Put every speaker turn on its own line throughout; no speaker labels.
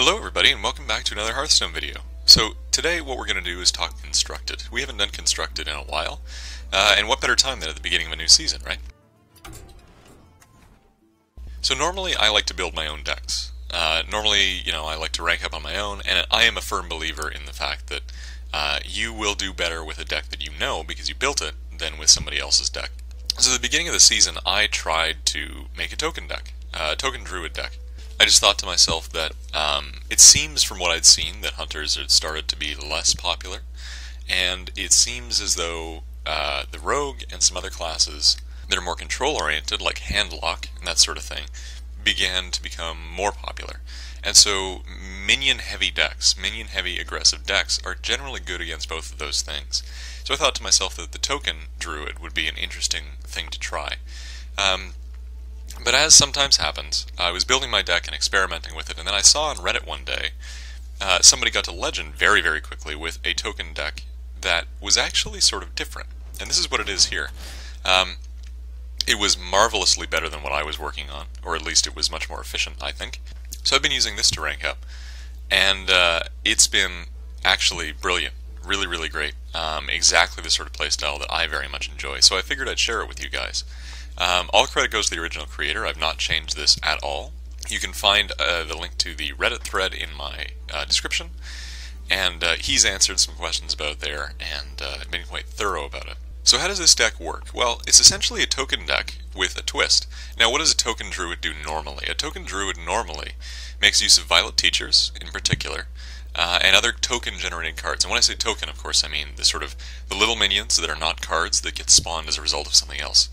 Hello everybody and welcome back to another Hearthstone video. So today what we're going to do is talk Constructed. We haven't done Constructed in a while, and what better time than at the beginning of a new season, right? So normally I like to build my own decks. Normally, I like to rank up on my own, and I am a firm believer in the fact that you will do better with a deck that you know because you built it than with somebody else's deck. So at the beginning of the season I tried to make a token deck, a token Druid deck. I just thought to myself that it seems from what I'd seen that Hunters had started to be less popular, and it seems as though the Rogue and some other classes that are more control-oriented, like Handlock and that sort of thing, began to become more popular. And so minion-heavy decks, minion-heavy aggressive decks, are generally good against both of those things. So I thought to myself that the token Druid would be an interesting thing to try. But as sometimes happens, I was building my deck and experimenting with it, and then I saw on Reddit one day somebody got to Legend very, very quickly with a token deck that was actually sort of different. And this is what it is here. It was marvelously better than what I was working on, or at least it was much more efficient, I think. So I've been using this to rank up, and it's been actually brilliant. Really, really great. Exactly the sort of playstyle that I very much enjoy. So I figured I'd share it with you guys. All credit goes to the original creator. I've not changed this at all. You can find the link to the Reddit thread in my description, and he's answered some questions about it there and been quite thorough about it. So how does this deck work? Well, it's essentially a token deck with a twist. Now, what does a token Druid do normally? A token Druid normally makes use of Violet Teachers, in particular, and other token-generating cards. And when I say token, of course, I mean the little minions that are not cards that get spawned as a result of something else.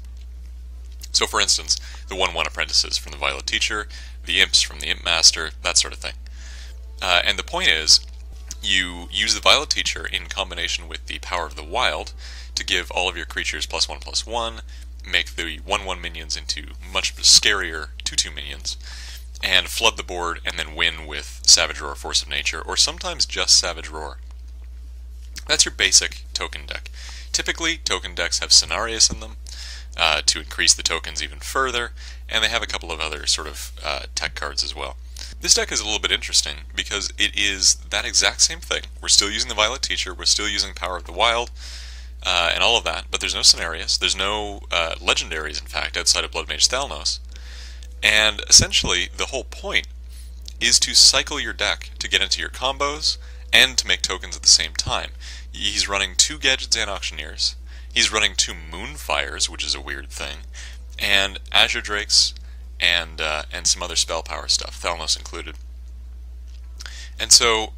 So, for instance, the 1/1 apprentices from the Violet Teacher, the imps from the Imp Master, that sort of thing. And the point is, you use the Violet Teacher in combination with the Power of the Wild to give all of your creatures +1/+1, make the 1/1 minions into much scarier 2/2 minions, and flood the board and then win with Savage Roar, Force of Nature, or sometimes just Savage Roar. That's your basic token deck. Typically, token decks have Cenarius in them, to increase the tokens even further, and they have a couple of other sort of tech cards as well. This deck is a little bit interesting because it is that exact same thing. We're still using the Violet Teacher, we're still using Power of the Wild, and all of that, but there's no Cenarius, there's no legendaries, in fact, outside of Blood Mage Thalnos. And essentially, the whole point is to cycle your deck to get into your combos and to make tokens at the same time. He's running 2 Gadgets and Auctioneers. He's running 2 Moonfires, which is a weird thing, and Azure Drakes, and some other spell power stuff, Thalnos included. And so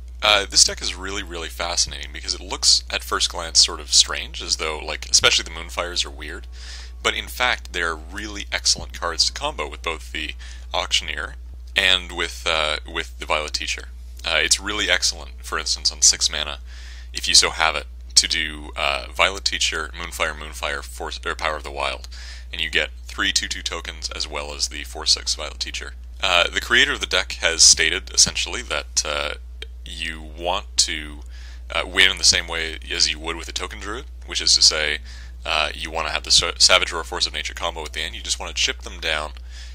this deck is really, really fascinating because it looks at first glance sort of strange, as though, especially the Moonfires are weird, but in fact they're really excellent cards to combo with both the Auctioneer and with the Violet Teacher. It's really excellent, for instance, on 6 mana, if you so have it, to do Violet Teacher, Moonfire, Force, or Power of the Wild, and you get 3 2/2 tokens as well as the 4/6 Violet Teacher. The creator of the deck has stated, essentially, that you want to win in the same way as you would with a token Druid, which is to say, you want to have the Savage Roar Force of Nature combo at the end. You just want to chip them down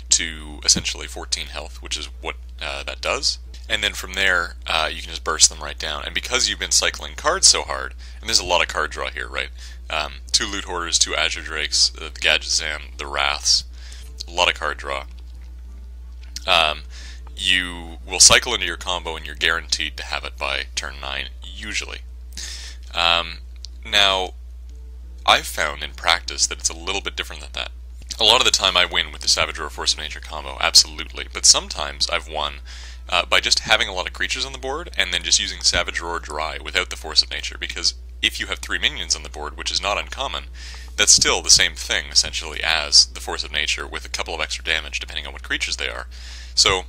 to essentially 14 health, which is what that does. And then from there, you can just burst them right down. And because you've been cycling cards so hard, and there's a lot of card draw here, right? 2 Loot Hoarders, 2 Azure Drakes, the Gadgetzan, the Wraths, a lot of card draw. You will cycle into your combo and you're guaranteed to have it by turn 9, usually. Now, I've found in practice that it's a little bit different than that. A lot of the time I win with the Savage Roar Force of Nature combo, absolutely, but sometimes I've won by just having a lot of creatures on the board and then just using Savage Roar dry without the Force of Nature, because if you have 3 minions on the board, which is not uncommon, that's still the same thing, essentially, as the Force of Nature with a couple of extra damage, depending on what creatures they are. So,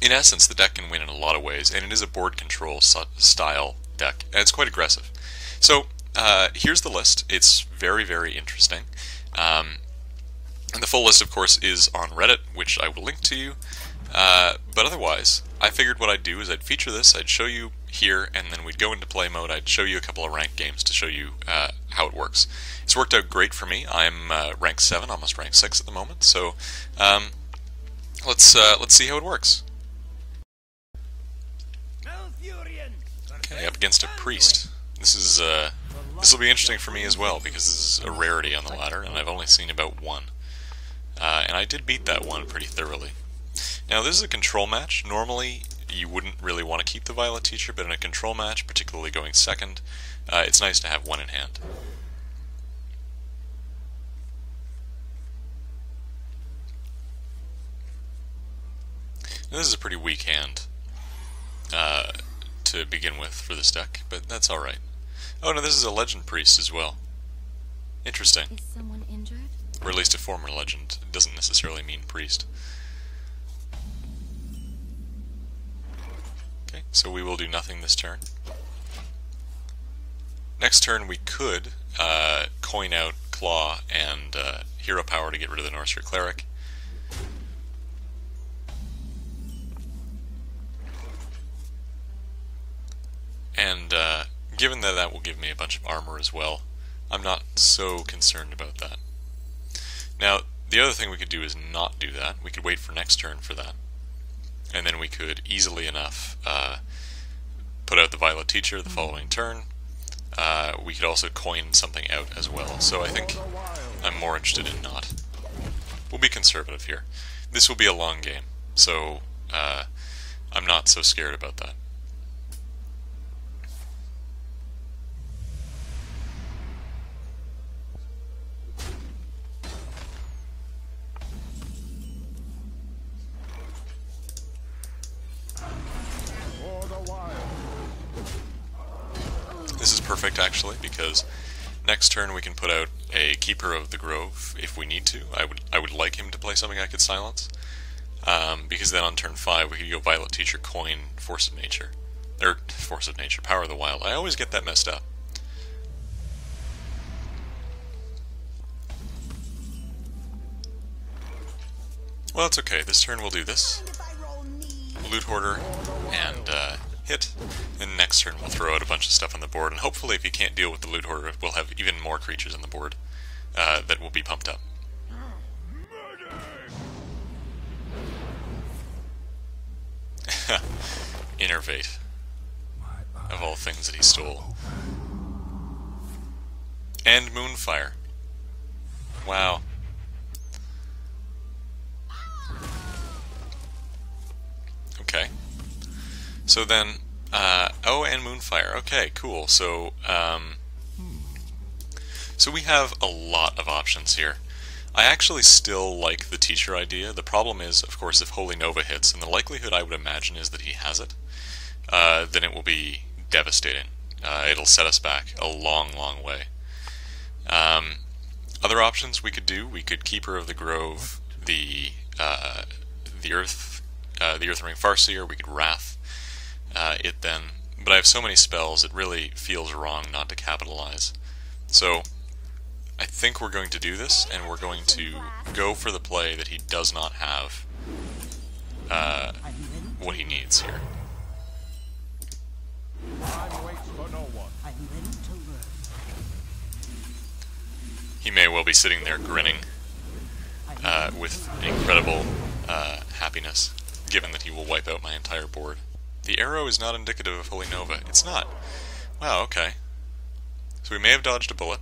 in essence, the deck can win in a lot of ways, and it is a board control style deck, and it's quite aggressive. So, here's the list. It's very, very interesting. And the full list, of course, is on Reddit, which I will link to you. But otherwise, I figured what I'd do is I'd feature this, I'd show you here, and then we'd go into play mode. I'd show you a couple of ranked games to show you how it works. It's worked out great for me. I'm rank 7, almost rank 6 at the moment, so let's see how it works. Okay, up against a priest. This will be interesting for me as well, because this is a rarity on the ladder, and I've only seen about one. And I did beat that one pretty thoroughly. Now, this is a control match. Normally, you wouldn't really want to keep the Violet Teacher, but in a control match, particularly going second, it's nice to have one in hand. Now, this is a pretty weak hand to begin with for this deck, but that's alright. Oh no, this is a Legend Priest as well. Interesting.
Is someone injured?
Or at least a former legend. It doesn't necessarily mean priest. Okay, so we will do nothing this turn. Next turn we could coin out Claw and Hero Power to get rid of the Norseer Cleric. And given that that will give me a bunch of armor as well, I'm not so concerned about that. Now, the other thing we could do is not do that. We could wait for next turn for that. And then we could easily enough put out the Violet Teacher the following turn. We could also coin something out as well. So I think I'm more interested in not. We'll be conservative here. This will be a long game, so I'm not so scared about that. This is perfect, actually, because next turn we can put out a Keeper of the Grove if we need to. I would like him to play something I could silence, because then on turn 5 we could go Violet Teacher, coin Force of Nature. Or, Force of Nature, Power of the Wild. I always get that messed up. Well, it's okay. This turn we'll do this. Loot Hoarder, and hit. And next turn we'll throw out a bunch of stuff on the board, and hopefully if you can't deal with the Loot Hoarder, we'll have even more creatures on the board that will be pumped up. Innervate. Of all things that he stole. And Moonfire. Wow. Okay. So then, oh, and Moonfire. Okay, cool. So, so we have a lot of options here. I actually still like the Teacher idea. The problem is, of course, if Holy Nova hits, and the likelihood I would imagine is that he has it, then it will be devastating. It'll set us back a long, long way. Other options we could do, we could Keeper of the Grove, the Earthring Farseer, we could Wrath it then, but I have so many spells it really feels wrong not to capitalize. So I think we're going to do this, and we're going to go for the play that he does not have what he needs here. He may well be sitting there grinning with incredible happiness, given that he will wipe out my entire board. The arrow is not indicative of Holy Nova. It's not. Wow, okay. So we may have dodged a bullet.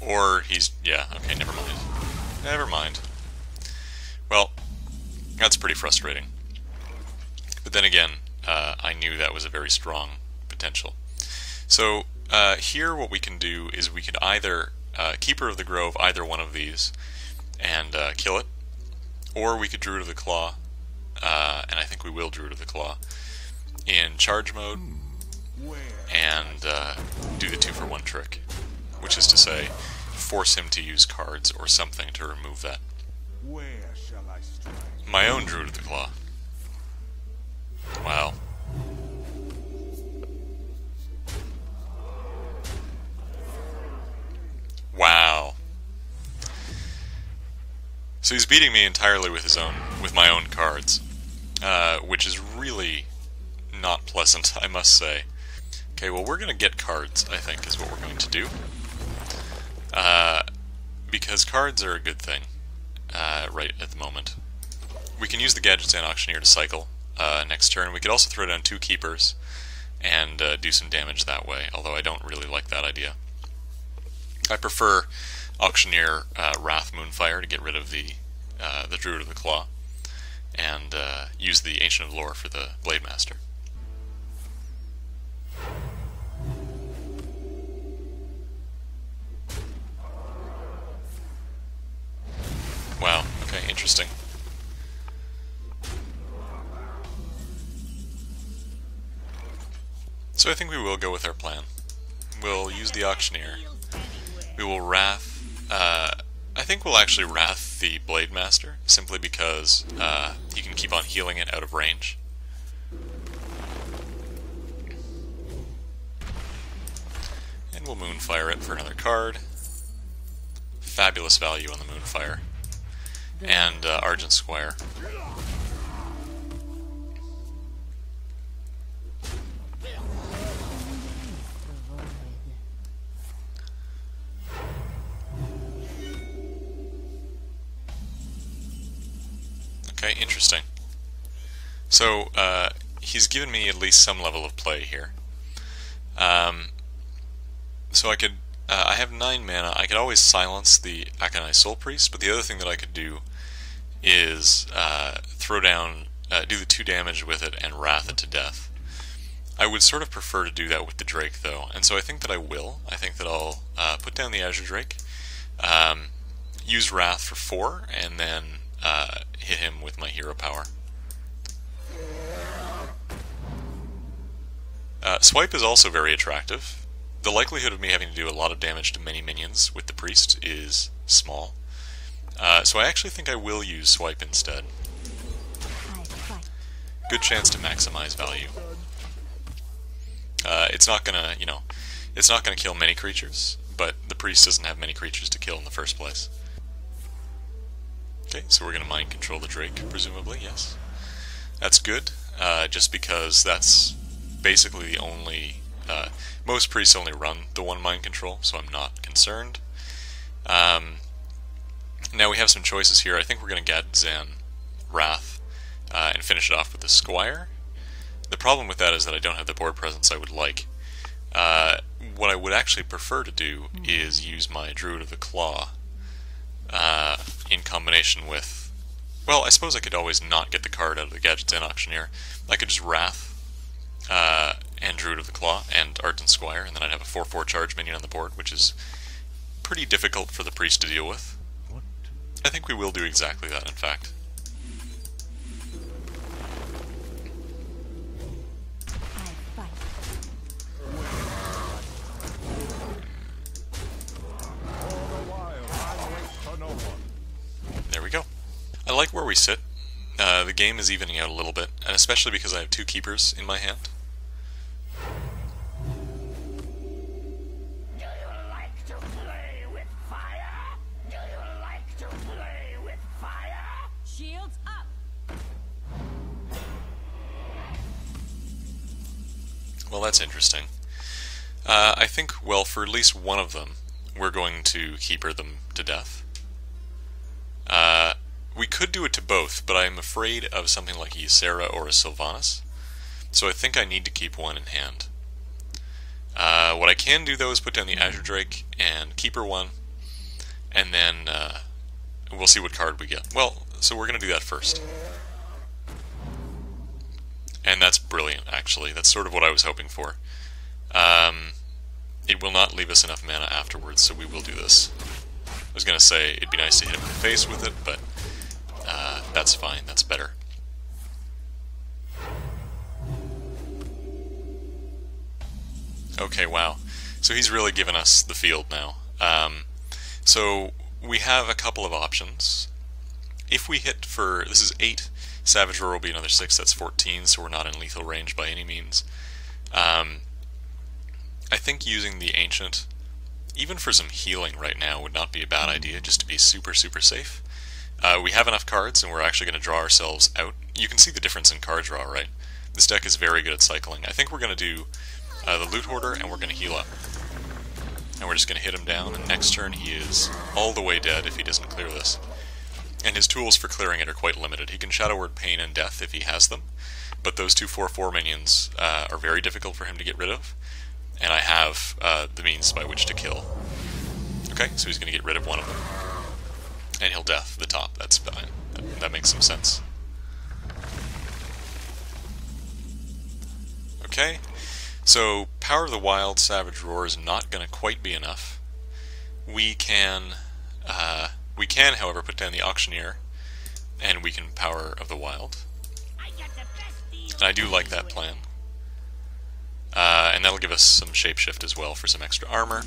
Or he's... yeah, okay, never mind. Never mind. Well, that's pretty frustrating. But then again, I knew that was a very strong potential. So, here what we can do is we could either Keeper of the Grove either one of these and kill it, or we could Druid of the Claw, and I think we will Druid of the Claw, in charge mode, and do the 2-for-1 trick, which is to say, force him to use cards or something to remove that. My own Druid of the Claw. Wow. Wow. So he's beating me entirely with my own cards, which is really not pleasant, I must say. Okay, well we're gonna get cards, I think, is what we're going to do. Because cards are a good thing, right at the moment. We can use the Gadgetzan Auctioneer to cycle, next turn. We could also throw down 2 keepers and do some damage that way, although I don't really like that idea. I prefer Auctioneer Wrath Moonfire to get rid of the Druid of the Claw, and use the Ancient of Lore for the Blade Master. Wow, okay, interesting. So I think we will go with our plan. We'll use the Auctioneer. We will Wrath... I think we'll actually Wrath the Blade Master, simply because you can keep on healing it out of range. And we'll Moonfire it for another card. Fabulous value on the Moonfire. And Argent Squire. Okay, interesting. So, he's given me at least some level of play here. So I could, I have 9 mana, I could always silence the Akanai Soul Priest, but the other thing that I could do is throw down, do the 2 damage with it and Wrath it to death. I would sort of prefer to do that with the Drake though, and so I think that I will. I think that I'll put down the Azure Drake, use Wrath for 4, and then hit him with my hero power. Swipe is also very attractive. The likelihood of me having to do a lot of damage to many minions with the priest is small. So I actually think I will use Swipe instead. Good chance to maximize value. It's not gonna, you know, it's not gonna kill many creatures, but the priest doesn't have many creatures to kill in the first place. Okay, so we're gonna mind control the Drake, presumably, yes. That's good, just because that's basically the only... most priests only run the 1 mind control, so I'm not concerned. Now we have some choices here. I think we're going to get Zen Wrath and finish it off with the Squire. The problem with that is that I don't have the board presence I would like. What I would actually prefer to do is use my Druid of the Claw in combination with... Well, I suppose I could always not get the card out of the Gadget's Zen Auctioneer. I could just Wrath and Druid of the Claw and Ardent Squire, and then I'd have a 4/4 charge minion on the board, which is pretty difficult for the priest to deal with. I think we will do exactly that, in fact. There we go. I like where we sit. The game is evening out a little bit, and especially because I have 2 keepers in my hand.
Do you like to play with fire? Do you like to play with fire? Shields up!
Well, that's interesting. I think, well, for at least one of them, we're going to keeper them to death. We could do it to both, but I'm afraid of something like a Ysera or a Sylvanas, so I think I need to keep one in hand. What I can do, though, is put down the Azure Drake and keeper 1, and then we'll see what card we get. Well, so we're going to do that first. And that's brilliant, actually. That's sort of what I was hoping for. It will not leave us enough mana afterwards, so we will do this. I was going to say it'd be nice to hit him in the face with it, but that's fine, that's better. Okay, wow. So he's really given us the field now. So we have a couple of options. If we hit for, this is 8, Savage Roar will be another 6, that's 14, so we're not in lethal range by any means. I think using the Ancient, even for some healing right now, would not be a bad idea, just to be super, super safe. We have enough cards, and we're actually going to draw ourselves out. You can see the difference in card draw, right? This deck is very good at cycling. I think we're going to do the Loot Hoarder, and we're going to heal up. And we're just going to hit him down, and next turn he is all the way dead if he doesn't clear this. And his tools for clearing it are quite limited. He can Shadow Word Pain and Death if he has them, but those two 4/4 minions are very difficult for him to get rid of, and I have the means by which to kill. Okay, so he's going to get rid of one of them, and he'll death the top. That's fine. That makes some sense. Okay, so Power of the Wild Savage Roar is not going to quite be enough. We can, however, put down the Auctioneer, and we can Power of the Wild. And I do like that plan. And that'll give us some Shapeshift as well for some extra armor,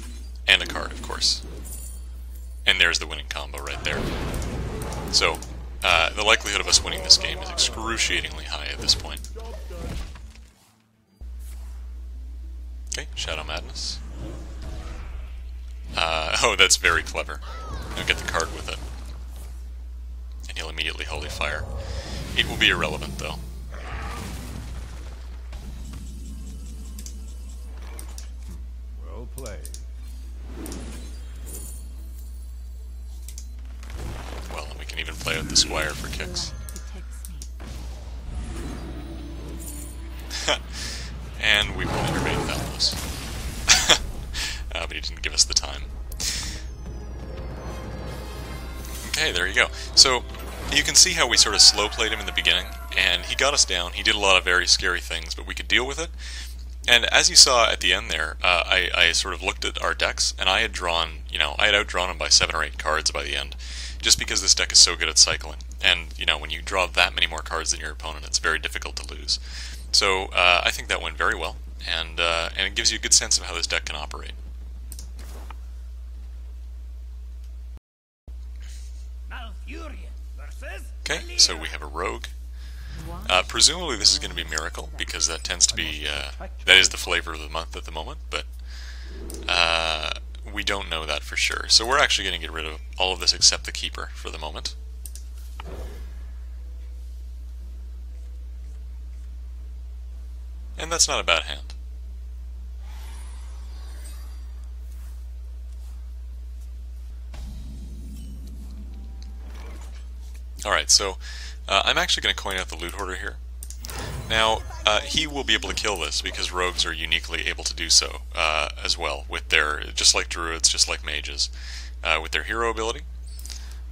and a card, of course. And there's the winning combo right there. So, the likelihood of us winning this game is excruciatingly high at this point. Okay, Shadow Madness. Oh, that's very clever. I'll get the card with it. And he'll immediately Holy Fire. It will be irrelevant, though.
Well played.
Well, and we can even play with the Squire for kicks. And we will intervene without those. But he didn't give us the time. Okay, there you go. So, you can see how we sort of slow played him in the beginning, and he got us down. He did a lot of very scary things, but we could deal with it. And as you saw at the end there, I sort of looked at our decks, and I had drawn, I had outdrawn him by 7 or 8 cards by the end, just because this deck is so good at cycling. And, when you draw that many more cards than your opponent, it's very difficult to lose. So, I think that went very well, and it gives you a good sense of how this deck can operate. Okay, so we have a Rogue. Presumably this is going to be Miracle, because that tends to be, that is the flavor of the month at the moment, but we don't know that for sure. So we're actually going to get rid of all of this except the Keeper for the moment. And that's not a bad hand. Alright, so I'm actually going to coin out the Loot Hoarder here. Now, he will be able to kill this because rogues are uniquely able to do so as well, with their, just like druids, just like mages, with their hero ability.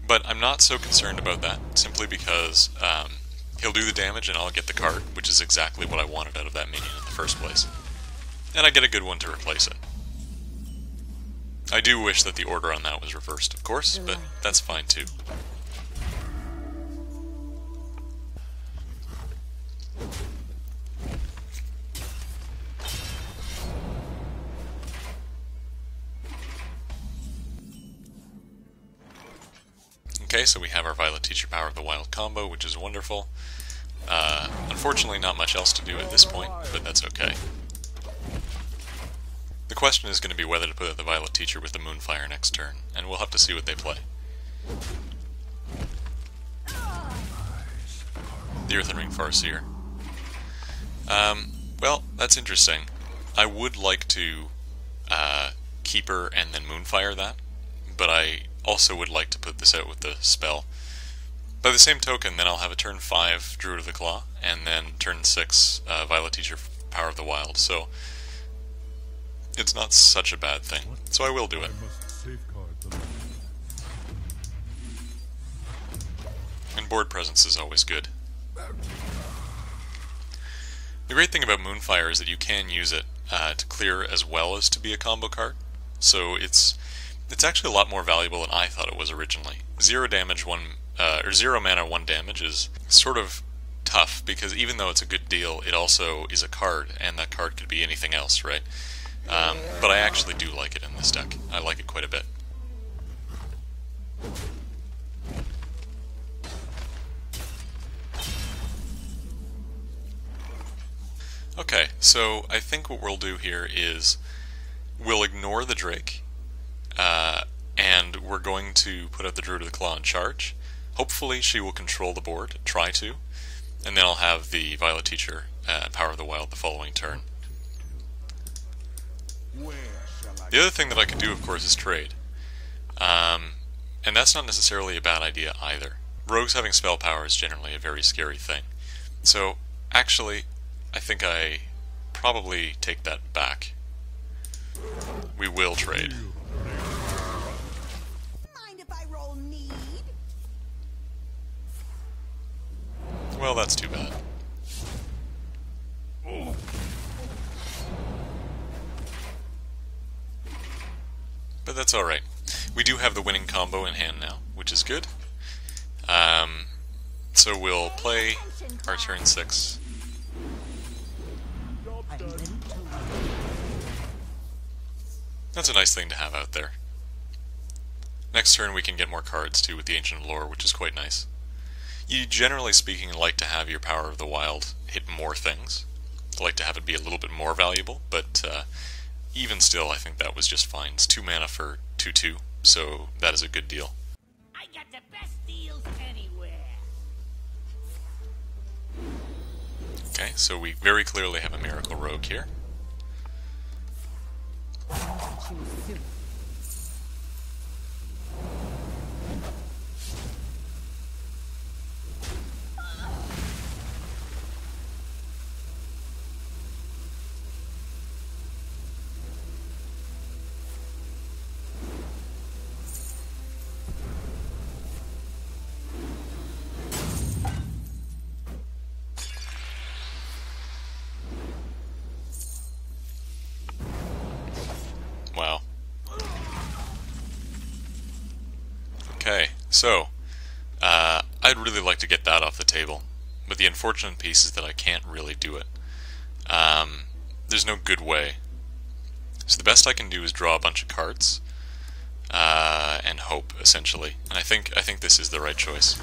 But I'm not so concerned about that, simply because he'll do the damage and I'll get the card, which is exactly what I wanted out of that minion in the first place. And I get a good one to replace it. I do wish that the order on that was reversed, of course, but that's fine too. Okay, so we have our Violet Teacher Power of the Wild combo, which is wonderful. Unfortunately, not much else to do at this point, but that's okay. The question is going to be whether to put out the Violet Teacher with the Moonfire next turn, and we'll have to see what they play. The Earthen Ring Farseer. Well, that's interesting. I would like to Keeper and then Moonfire that, but I also would like to put this out with the spell. By the same token, then I'll have a turn 5 Druid of the Claw, and then turn 6 Violet Teacher Power of the Wild, so it's not such a bad thing. So I will do it. And board presence is always good. The great thing about Moonfire is that you can use it to clear as well as to be a combo card, so it's actually a lot more valuable than I thought it was originally. 0 damage, 0 mana, 1 damage is sort of tough, because even though it's a good deal, it also is a card, and that card could be anything else, right? But I actually do like it in this deck. I like it quite a bit. Okay, so I think what we'll do here is we'll ignore the Drake, and we're going to put out the Druid of the Claw in charge. Hopefully she will control the board, try to, and then I'll have the Violet Teacher Power of the Wild the following turn. The other thing that I can do, of course, is trade. And that's not necessarily a bad idea either. Rogues having spell power is generally a very scary thing. So, Actually, I think I probably take that back. We will trade.
Mind if I roll need?
Well, that's too bad. But that's alright. We do have the winning combo in hand now, which is good. So we'll play our turn 6. That's a nice thing to have out there. Next turn we can get more cards too with the Ancient Lore, which is quite nice. You, generally speaking, like to have your Power of the Wild hit more things. Like to have it be a little bit more valuable, but even still I think that was just fine. It's 2 mana for 2/2, so that is a good deal.
I got the best deals anywhere.
Okay, so we very clearly have a Miracle Rogue here. Wow. Okay, so, I'd really like to get that off the table, but the unfortunate piece is that I can't really do it. There's no good way. So the best I can do is draw a bunch of cards, and hope, essentially. And I think this is the right choice.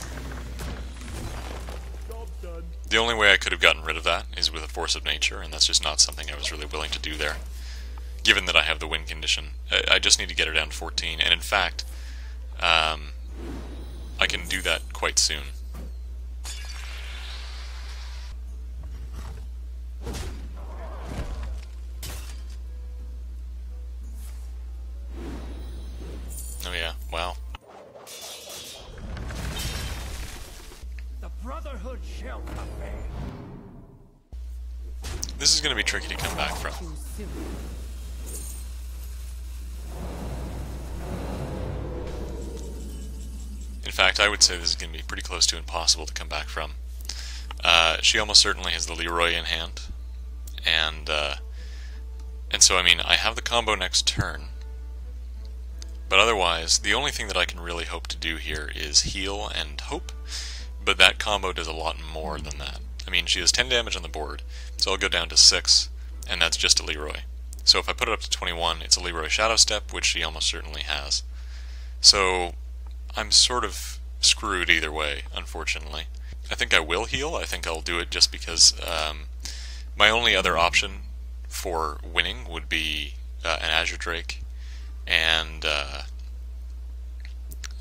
The only way I could have gotten rid of that is with a Force of Nature, and that's just not something I was really willing to do there. Given that I have the win condition, I just need to get her down to 14, and in fact, I can do that quite soon. Oh yeah, wow.
The Brotherhood shall prevail.
This is going to be tricky to come back from. In fact, I would say this is going to be pretty close to impossible to come back from. She almost certainly has the Leroy in hand, and so I mean, I have the combo next turn, but otherwise, the only thing that I can really hope to do here is heal and hope, but that combo does a lot more than that. I mean, she has 10 damage on the board, so I'll go down to 6, and that's just a Leroy. So if I put it up to 21, it's a Leroy Shadow Step, which she almost certainly has. So I'm sort of screwed either way, unfortunately. I think I will heal. I think I'll do it just because my only other option for winning would be an Azure Drake, and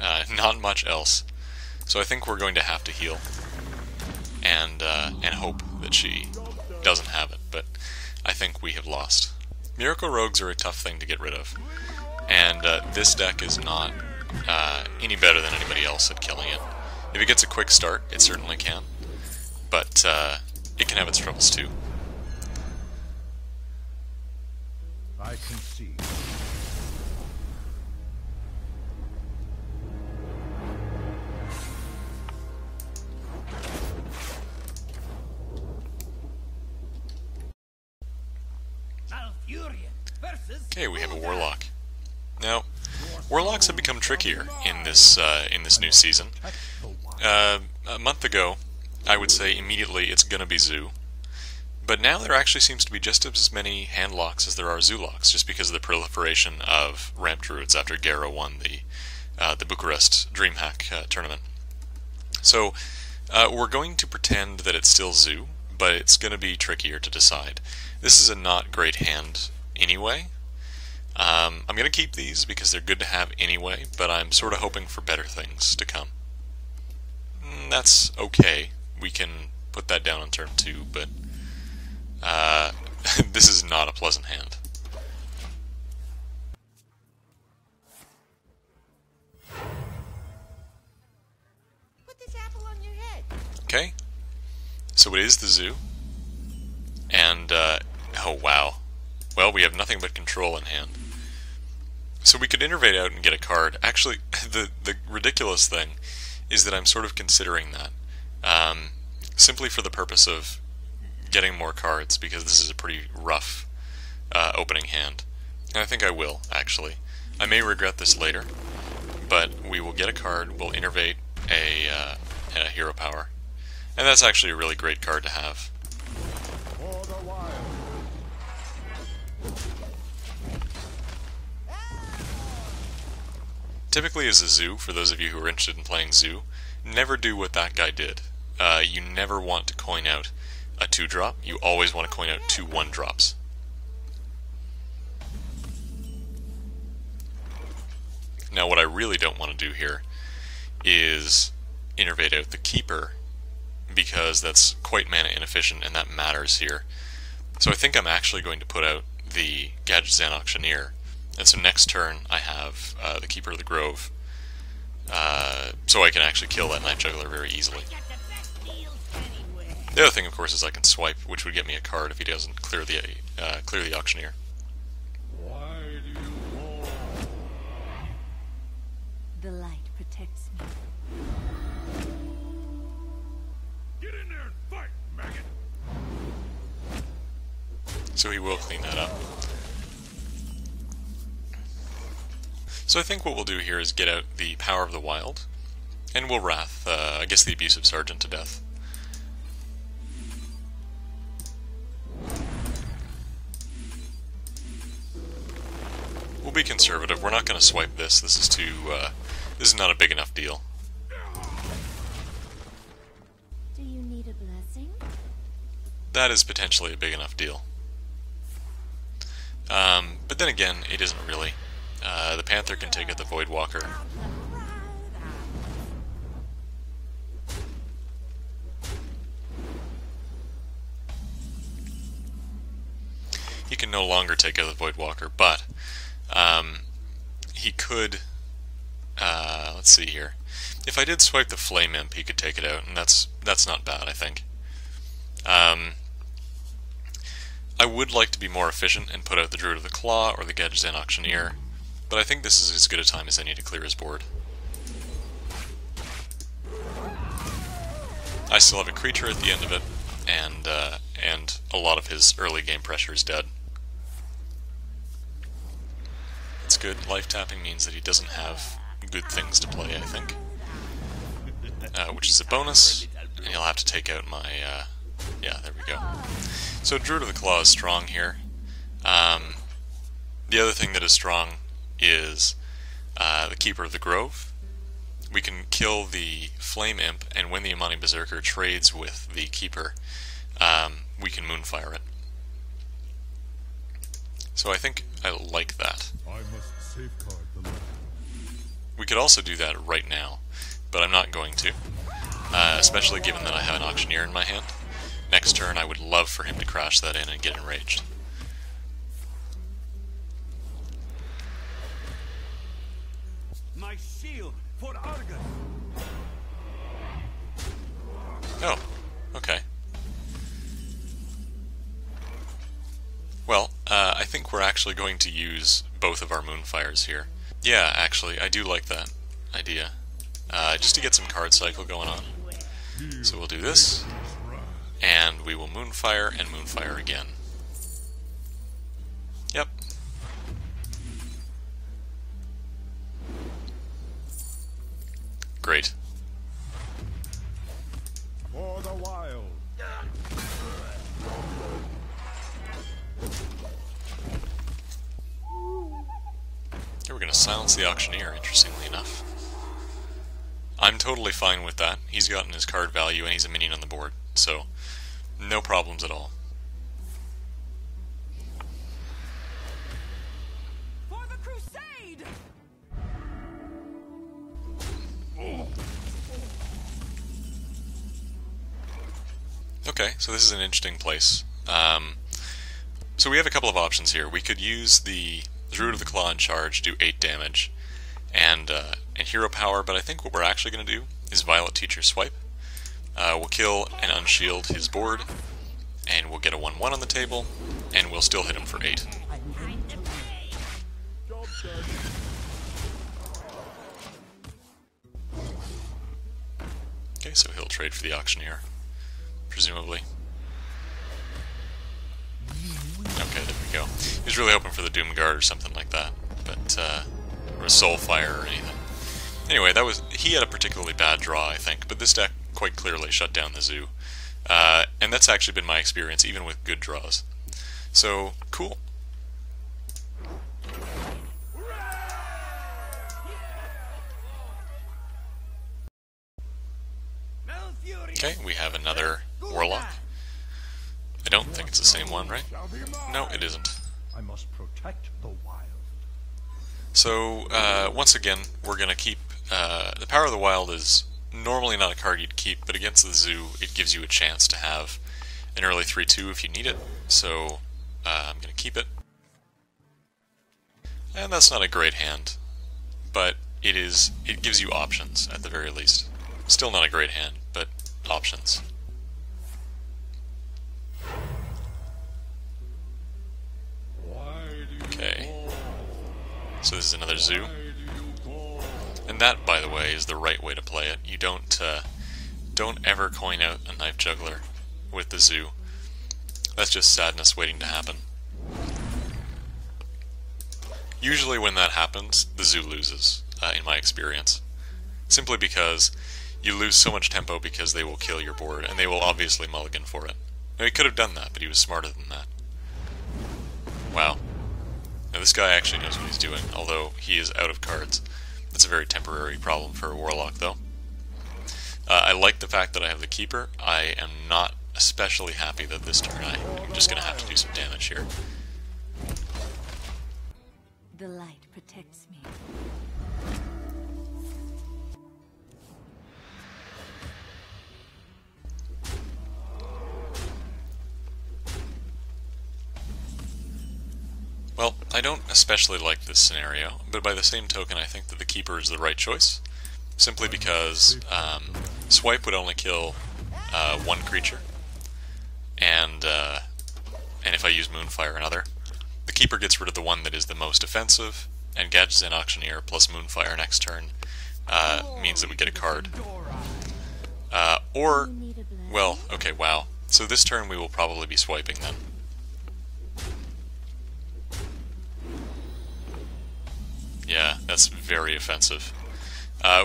not much else. So I think we're going to have to heal and hope that she doesn't have it, but I think we have lost. Miracle Rogues are a tough thing to get rid of, and this deck is not any better than anybody else at killing it. If it gets a quick start, it certainly can, but it can have its troubles too.
I concede.
Okay, we have a Warlock. Now, Warlocks have become trickier in this new season. A month ago, I would say immediately it's gonna be Zoo, but now there actually seems to be just as many handlocks as there are Zoolocks, just because of the proliferation of ramp druids after Gera won the Bucharest DreamHack tournament. So we're going to pretend that it's still Zoo, but it's going to be trickier to decide. This is a not great hand anyway. I'm going to keep these because they're good to have anyway, but I'm sort of hoping for better things to come. That's okay. We can put that down on turn 2, but this is not a pleasant hand.
Put this apple on your head.
Okay, so it is the Zoo. And, oh wow. Well, we have nothing but control in hand. So we could innervate out and get a card. Actually, the ridiculous thing is that I'm sort of considering that. Simply for the purpose of getting more cards, because this is a pretty rough opening hand. And I think I will, actually. I may regret this later, but we will get a card, we'll innervate a hero power. And that's actually a really great card to have.
For the wild.
Typically as a zoo, for those of you who are interested in playing zoo, never do what that guy did. You never want to coin out a 2-drop, you always want to coin out 2 1-drops. Now what I really don't want to do here is innervate out the Keeper, because that's quite mana inefficient and that matters here. So I think I'm actually going to put out the Gadgetzan Auctioneer, and so next turn I have the Keeper of the Grove, so I can actually kill that Night Juggler very easily. The other thing, of course, is I can swipe, which would get me a card if he doesn't clear the Auctioneer.
Why do you war?
The light protects me.
Get in there and fight, maggot!
So he will clean that up. So I think what we'll do here is get out the Power of the Wild, and we'll Wrath, I guess, the Abusive Sergeant to death. We'll be conservative. We're not going to swipe this. This is not a big enough deal.
Do you need a blessing?
That is potentially a big enough deal. But then again, it isn't really. The Panther can take out the Voidwalker. He can no longer take out the Voidwalker, but he could, let's see here. If I did swipe the Flame Imp, he could take it out, and that's not bad, I think. I would like to be more efficient and put out the Druid of the Claw or the Gadgetzan Auctioneer, but I think this is as good a time as any to clear his board. I still have a creature at the end of it, and a lot of his early game pressure is dead. It's good. Life tapping means that he doesn't have good things to play, I think. Which is a bonus, and he'll have to take out my, yeah, there we go. So Druid of the Claw is strong here. The other thing that is strong is the Keeper of the Grove. We can kill the Flame Imp, and when the Imani Berserker trades with the Keeper, we can Moonfire it. So I think I like that.
I must safeguard the land.
We could also do that right now, but I'm not going to, especially given that I have an Auctioneer in my hand. Next turn I would love for him to crash that in and get enraged.
My shield for Argus.
Oh, okay. Well, I think we're actually going to use both of our Moonfires here. Yeah, actually, I do like that idea. Just to get some card cycle going on. So we'll do this, and we will Moonfire and Moonfire again. Yep. Great.
For the wild.
Here we're going to silence the Auctioneer, interestingly enough. I'm totally fine with that. He's gotten his card value and he's a minion on the board, so no problems at all.
For the crusade!
Okay, so this is an interesting place. So we have a couple of options here. We could use the Druid of the Claw in charge, do 8 damage, and hero power, but I think what we're actually going to do is Violet Teacher Swipe. We'll kill and unshield his board, and we'll get a 1/1 on the table, and we'll still hit him for 8.
Job done.
Okay, so he'll trade for the Auctioneer, presumably. Okay, there we go. He was really hoping for the Doomguard or something like that, but or a Soulfire or anything. Anyway, he had a particularly bad draw, I think, but this deck quite clearly shut down the Zoo. And that's actually been my experience, even with good draws. So, cool. Okay, we have another Warlock. I don't think it's the same one, right? No, it isn't.
I must protect the wild.
So, once again, we're going to keep... the Power of the Wild is normally not a card you'd keep, but against the Zoo, it gives you a chance to have an early 3-2 if you need it. So, I'm going to keep it. And that's not a great hand, but it gives you options, at the very least. Still not a great hand, but options. Okay. So this is another Zoo. And that, by the way, is the right way to play it. You don't ever coin out a Knife Juggler with the Zoo. That's just sadness waiting to happen. Usually when that happens, the Zoo loses, in my experience. Simply because you lose so much tempo because they will kill your board, and they will obviously mulligan for it. Now, he could have done that, but he was smarter than that. Wow. Now this guy actually knows what he's doing, although he is out of cards. That's a very temporary problem for a Warlock, though. I like the fact that I have the Keeper. I am not especially happy that this turn I'm just going to have to do some damage here.
The light protects me.
Well, I don't especially like this scenario, but by the same token I think that the Keeper is the right choice, simply because Swipe would only kill one creature, and if I use Moonfire another. The Keeper gets rid of the one that is the most offensive, and Gadget's and Auctioneer plus Moonfire next turn means that we get a card. Well, okay, wow. So this turn we will probably be swiping then. Yeah, that's very offensive.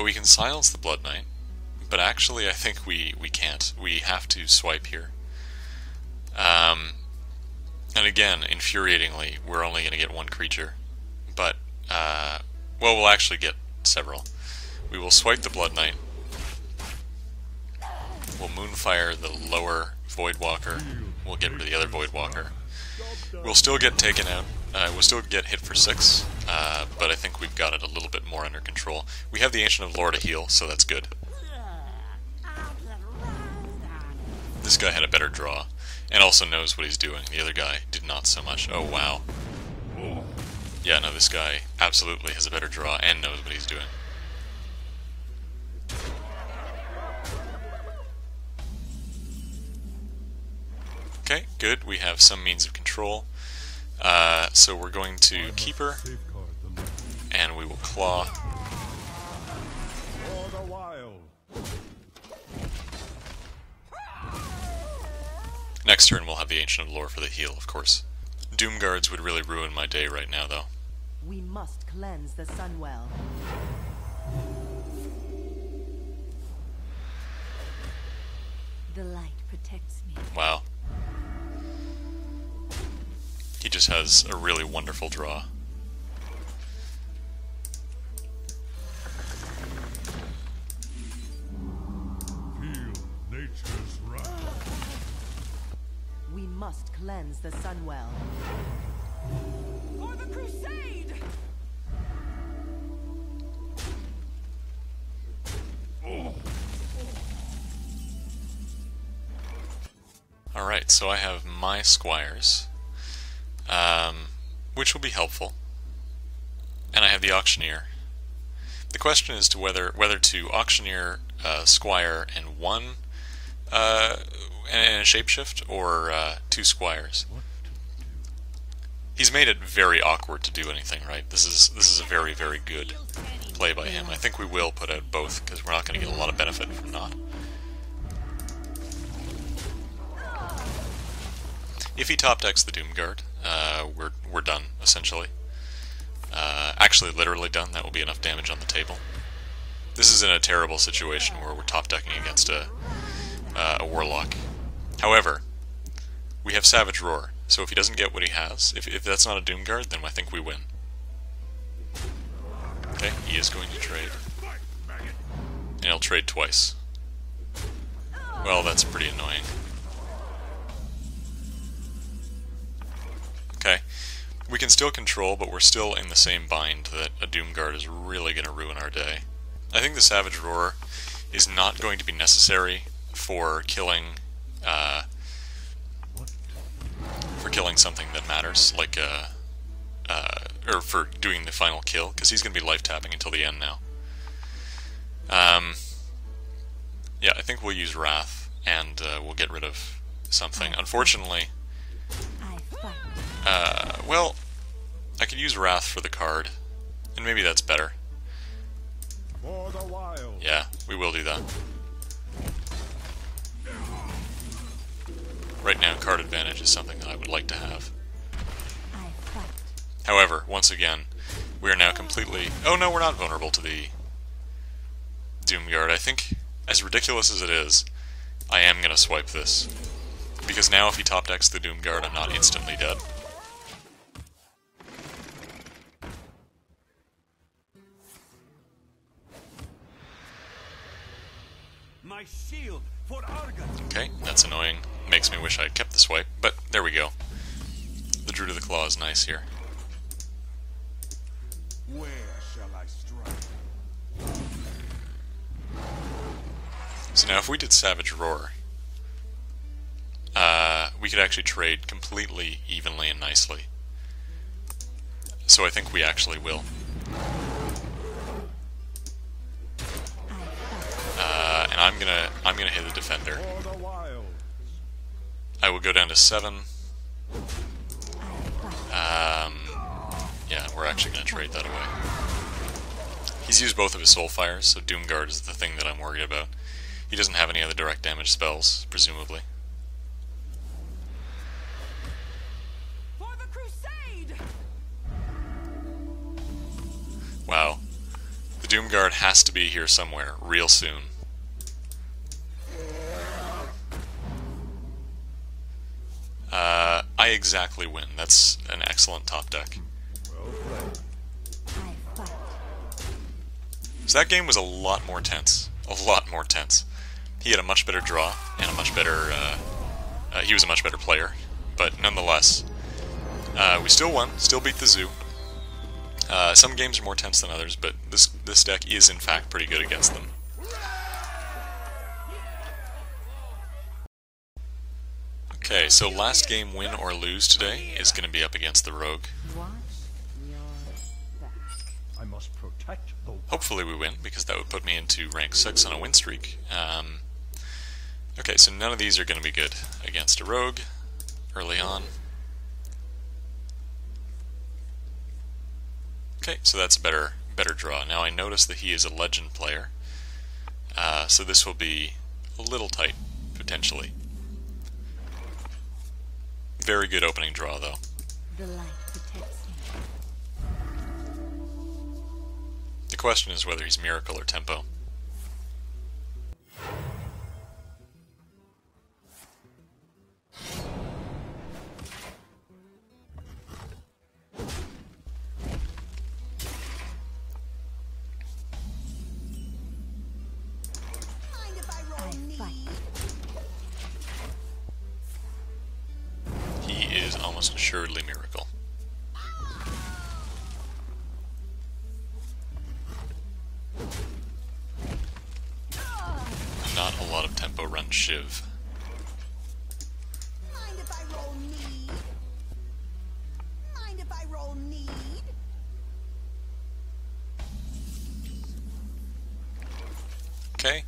We can silence the Blood Knight, but actually I think we can't. We have to swipe here. And again, infuriatingly, we're only going to get one creature. But, well, we'll actually get several. We will swipe the Blood Knight. We'll Moonfire the lower Voidwalker. We'll get rid of the other Voidwalker. We'll still get taken out. We'll still get hit for 6, but I think we've got it a little bit more under control. We have the Ancient of Lore to heal, so that's good. This guy had a better draw, and also knows what he's doing. The other guy did not so much. Oh, wow. Yeah, no, this guy absolutely has a better draw and knows what he's doing. Okay, good. We have some means of control. So we're going to Keeper, and we will Claw.
For the wild.
Next turn we'll have the Ancient of Lore for the heal, of course. Doomguards would really ruin my day right now, though.
We must cleanse the Sunwell.
The light protects me.
Wow. He just has a really wonderful draw.
Feel nature's wrath.
We must cleanse the Sunwell.
For the crusade!
Alright, so I have my Squires, which will be helpful. And I have the Auctioneer. The question is to whether to Auctioneer, Squire, and one and a shapeshift, or 2 squires. He's made it very awkward to do anything, right? This is a very, very good play by him. I think we will put out both, because we're not going to get a lot of benefit from not. If he top decks the Doomguard, we're done, essentially. Actually, literally done. That will be enough damage on the table. This is in a terrible situation where we're top decking against a Warlock. However, we have Savage Roar, so if he doesn't get what he has, if that's not a Doomguard, then I think we win. Okay, he is going to trade. And he'll trade twice. Well, that's pretty annoying. Okay, we can still control, but we're still in the same bind that a Doomguard is really going to ruin our day. I think the Savage Roar is not going to be necessary for killing something that matters, like or for doing the final kill, because he's going to be life tapping until the end now. Yeah, I think we'll use Wrath, and we'll get rid of something. Unfortunately, well, I could use Wrath for the card, and maybe that's better.
For the wild.
Yeah, we will do that. Right now, card advantage is something that I would like to have. However, once again, we are now completely... Oh no, we're not vulnerable to the Doomguard. I think, as ridiculous as it is, I am going to swipe this. Because now if he top decks the Doomguard, I'm not instantly dead.
My shield for Argon.
Okay, that's annoying. Makes me wish I had kept the swipe, but there we go. The Druid of the Claw is nice here.
Where shall I strike?
So now if we did Savage Roar, we could actually trade completely evenly and nicely. So I think we actually will. And I'm gonna hit the defender.
For the wild.
I will go down to 7. Yeah, we're actually gonna trade that away. He's used both of his Soul Fires, so Doomguard is the thing that I'm worried about. He doesn't have any other direct damage spells, presumably.
For the crusade!
Wow. The Doomguard has to be here somewhere, real soon. I exactly win. That's an excellent top deck. So that game was a lot more tense. A lot more tense. He had a much better draw, and a much better... he was a much better player. But nonetheless, we still won, still beat the zoo. Some games are more tense than others, but this deck is in fact pretty good against them. Okay, so last game, win or lose today, is going to be up against the Rogue.
Watch your back.
I must protect the wild.
Hopefully we win, because that would put me into rank 6 on a win streak. Okay, so none of these are going to be good against a Rogue early on. Okay, so that's a better draw. Now I notice that he is a legend player, so this will be a little tight, potentially. Very good opening draw, though.
The light protects you.
The question is whether he's Miracle or Tempo.
Mind if I roll knee?
He is almost assuredly Miracle. Not a lot of tempo run Shiv.
Mind if I roll need? Mind if I roll need?
Okay.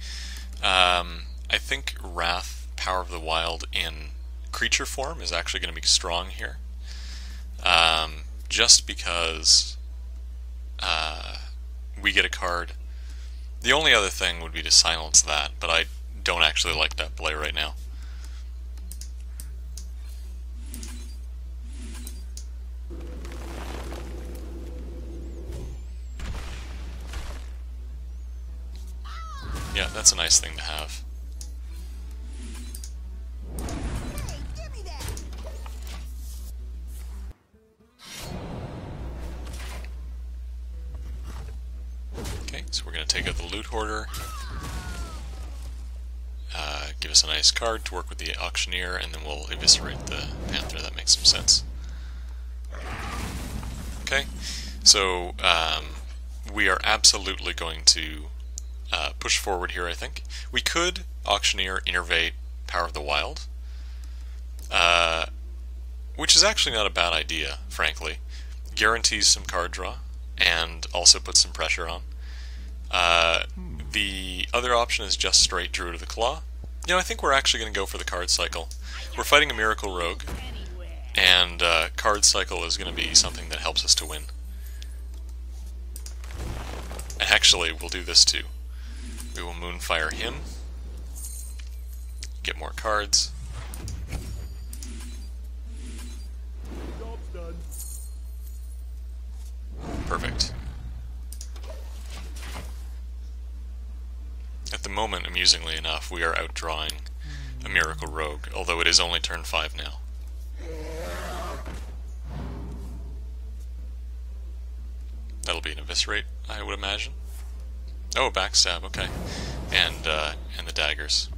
I think Wrath Power of the Wild in creature form is actually going to be strong here. Just because we get a card. The only other thing would be to silence that, but I don't actually like that play right now. Yeah, that's a nice thing to have. Okay, so we're going to take out the Loot Hoarder. Give us a nice card to work with the Auctioneer, and then we'll eviscerate the Panther. That makes some sense. Okay, so we are absolutely going to push forward here, I think. We could Auctioneer, Innervate, Power of the Wild, which is actually not a bad idea, frankly. Guarantees some card draw, and also puts some pressure on. The other option is just straight Druid of the Claw. You know, I think we're actually going to go for the card cycle. We're fighting a Miracle Rogue, and card cycle is going to be something that helps us to win. And actually, we'll do this too. We will Moonfire him, get more cards. Perfect. At the moment, amusingly enough, we are outdrawing a Miracle Rogue, although it is only turn 5 now. That'll be an Eviscerate, I would imagine. Oh, Backstab, okay. And the daggers.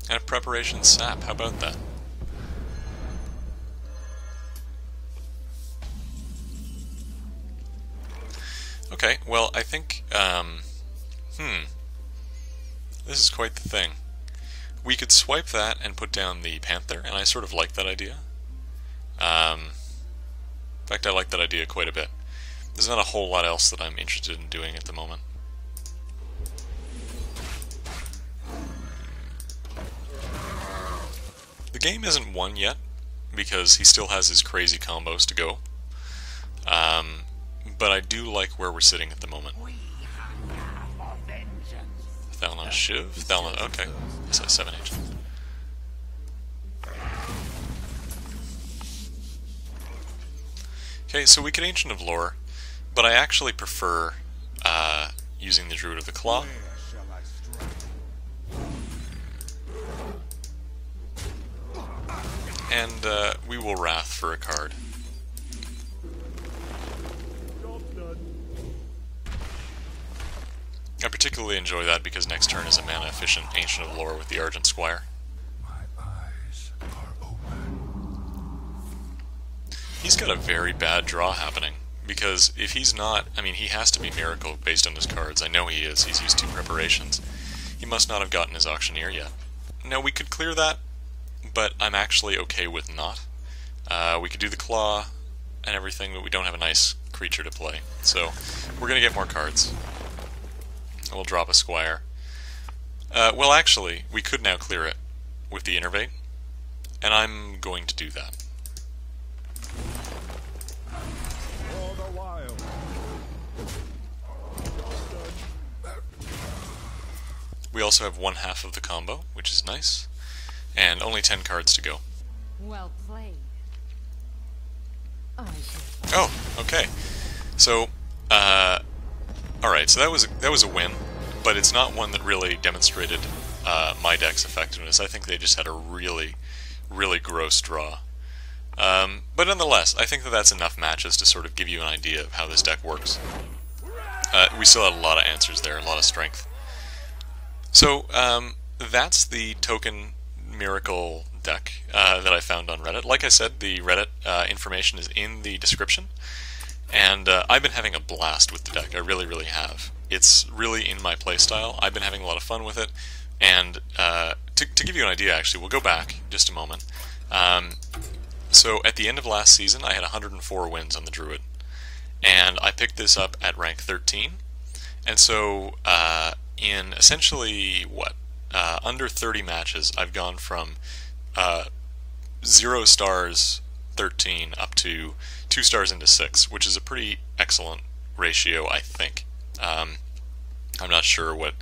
And a Preparation Sap, how about that? Okay, well, I think, this is quite the thing. We could swipe that and put down the Panther, and I sort of like that idea. In fact, I like that idea quite a bit. There's not a whole lot else that I'm interested in doing at the moment. The game isn't won yet, because he still has his crazy combos to go. But I do like where we're sitting at the moment. Thalon Shiv? Thalon, okay. So 7 agent. Okay, so we could Ancient of Lore, but I actually prefer using the Druid of the Claw. And we will Wrath for a card. I particularly enjoy that because next turn is a mana efficient Ancient of Lore with the Argent Squire.
My eyes are open.
He's got a very bad draw happening, because if he's not, I mean, he has to be Miracle based on his cards. I know he is. He's used 2 preparations. He must not have gotten his Auctioneer yet. Now, we could clear that, but I'm actually okay with not. We could do the Claw and everything, but we don't have a nice creature to play. So, we're going to get more cards. We'll drop a Squire. Well, actually, we could now clear it with the Innervate, and I'm going to do that.
For the wild.
We also have 1/2 of the combo, which is nice, and only 10 cards to go.
Well played.
Oh, okay. So, alright, so that was a win, but it's not one that really demonstrated my deck's effectiveness. I think they just had a really, really gross draw. But nonetheless, I think that that's enough matches to sort of give you an idea of how this deck works. We still had a lot of answers there, a lot of strength. So, that's the token Miracle deck that I found on Reddit. Like I said, the Reddit information is in the description, and I've been having a blast with the deck. I really, really have. It's really in my playstyle. I've been having a lot of fun with it, and to give you an idea, actually, we'll go back just a moment. So at the end of last season, I had 104 wins on the Druid, and I picked this up at rank 13. And so in essentially under 30 matches, I've gone from 0 stars 13 up to 2 stars into 6, which is a pretty excellent ratio, I think. I'm not sure what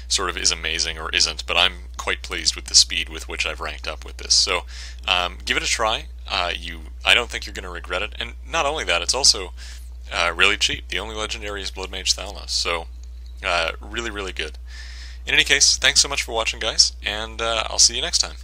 sort of is amazing or isn't, but I'm quite pleased with the speed with which I've ranked up with this. So give it a try. I don't think you're going to regret it. And not only that, it's also really cheap. The only legendary is Blood Mage Thalnos, so really, really good. In any case, thanks so much for watching, guys, and I'll see you next time.